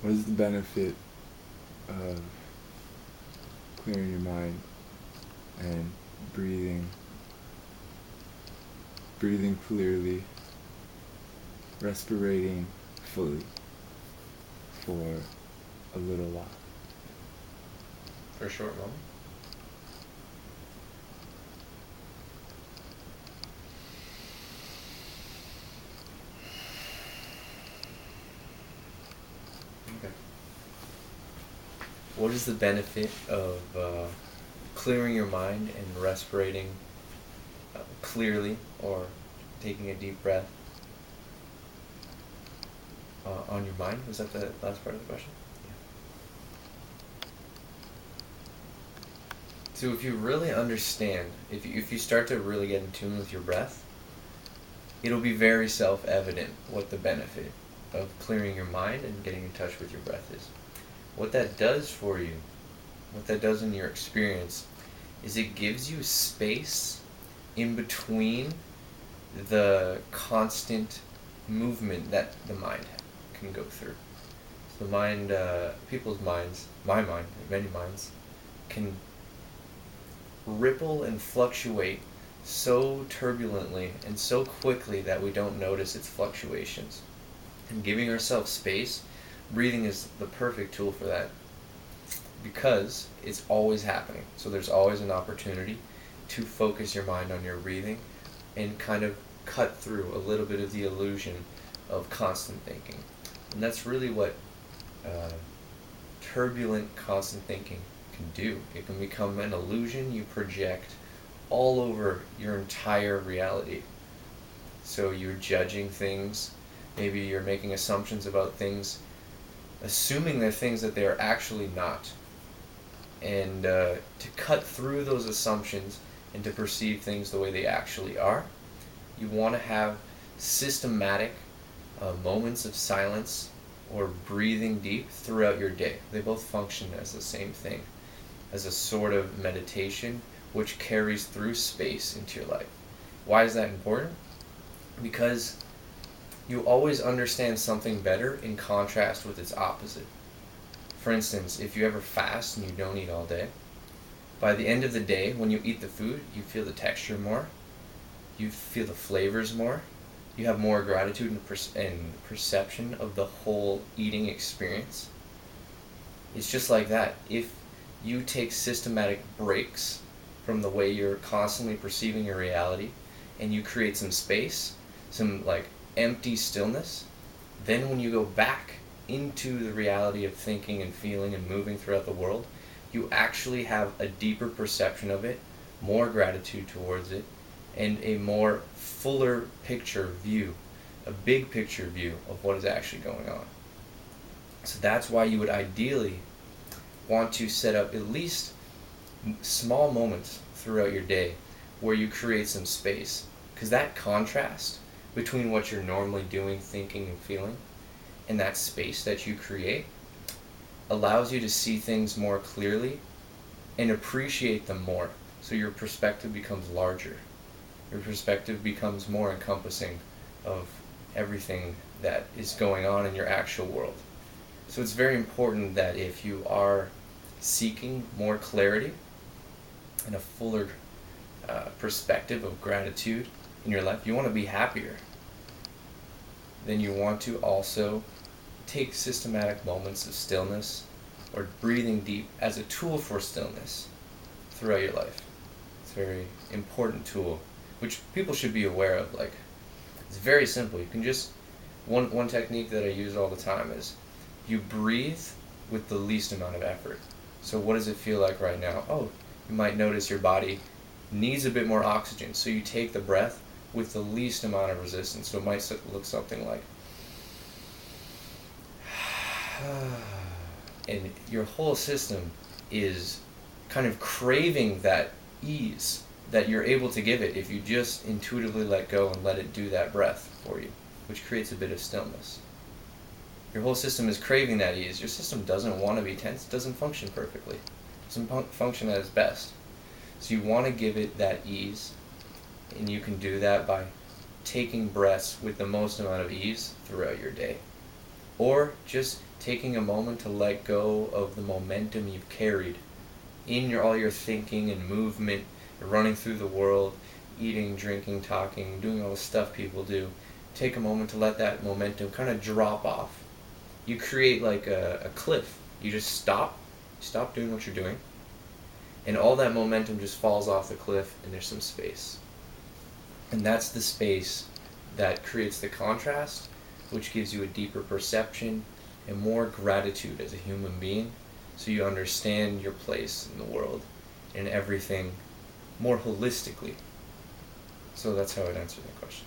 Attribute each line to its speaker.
Speaker 1: What is the benefit of clearing your mind and breathing, breathing clearly, respirating fully for a little while?
Speaker 2: For a short moment. Okay. What is the benefit of clearing your mind and respirating clearly, or taking a deep breath on your mind? Was that the last part of the question? Yeah. So if you really understand, if you start to really get in tune with your breath, it'll be very self-evident what the benefit of clearing your mind and getting in touch with your breath is. What that does for you, what that does in your experience, is it gives you space in between the constant movement that the mind can go through. So the mind, people's minds, my mind, many minds, can ripple and fluctuate so turbulently and so quickly that we don't notice its fluctuations. And giving ourselves space, breathing is the perfect tool for that, because it's always happening. So there's always an opportunity to focus your mind on your breathing and kind of cut through a little bit of the illusion of constant thinking. And that's really what uh, turbulent constant thinking can do. It can become an illusion you project all over your entire reality. So you're judging things, maybe you're making assumptions about things, assuming they're things that they are actually not. And to cut through those assumptions and to perceive things the way they actually are, you want to have systematic moments of silence or breathing deep throughout your day. They both function as the same thing, as a sort of meditation which carries through space into your life. Why is that important? Because you always understand something better in contrast with its opposite. For instance, if you ever fast and you don't eat all day, by the end of the day, when you eat the food, you feel the texture more, you feel the flavors more, you have more gratitude and perception of the whole eating experience. It's just like that. If you take systematic breaks from the way you're constantly perceiving your reality, and you create some space, some like empty stillness, then when you go back into the reality of thinking and feeling and moving throughout the world, you actually have a deeper perception of it, more gratitude towards it, and a more fuller picture view, a big picture view of what is actually going on. So that's why you would ideally want to set up at least small moments throughout your day where you create some space, because that contrast between what you're normally doing, thinking, and feeling, and that space that you create allows you to see things more clearly and appreciate them more. So your perspective becomes larger. Your perspective becomes more encompassing of everything that is going on in your actual world. So it's very important that if you are seeking more clarity and a fuller perspective of gratitude in your life, you want to be happier, then you want to also take systematic moments of stillness or breathing deep as a tool for stillness throughout your life. It's a very important tool, which people should be aware of. Like, it's very simple. You can just, one technique that I use all the time is you breathe with the least amount of effort. So what does it feel like right now? Oh, you might notice your body needs a bit more oxygen, so you take the breath with the least amount of resistance. So it might look something like, and your whole system is kind of craving that ease that you're able to give it if you just intuitively let go and let it do that breath for you, which creates a bit of stillness. Your whole system is craving that ease. Your system doesn't want to be tense. It doesn't function perfectly. It doesn't function at its best. So you want to give it that ease, and you can do that by taking breaths with the most amount of ease throughout your day. or just taking a moment to let go of the momentum you've carried in all your thinking and movement, running through the world, eating, drinking, talking, doing all the stuff people do. Take a moment to let that momentum kind of drop off. You create like a cliff. You just stop doing what you're doing, and all that momentum just falls off the cliff, and there's some space. And that's the space that creates the contrast, which gives you a deeper perception and more gratitude as a human being, so you understand your place in the world and everything more holistically. So that's how I'd answer that question.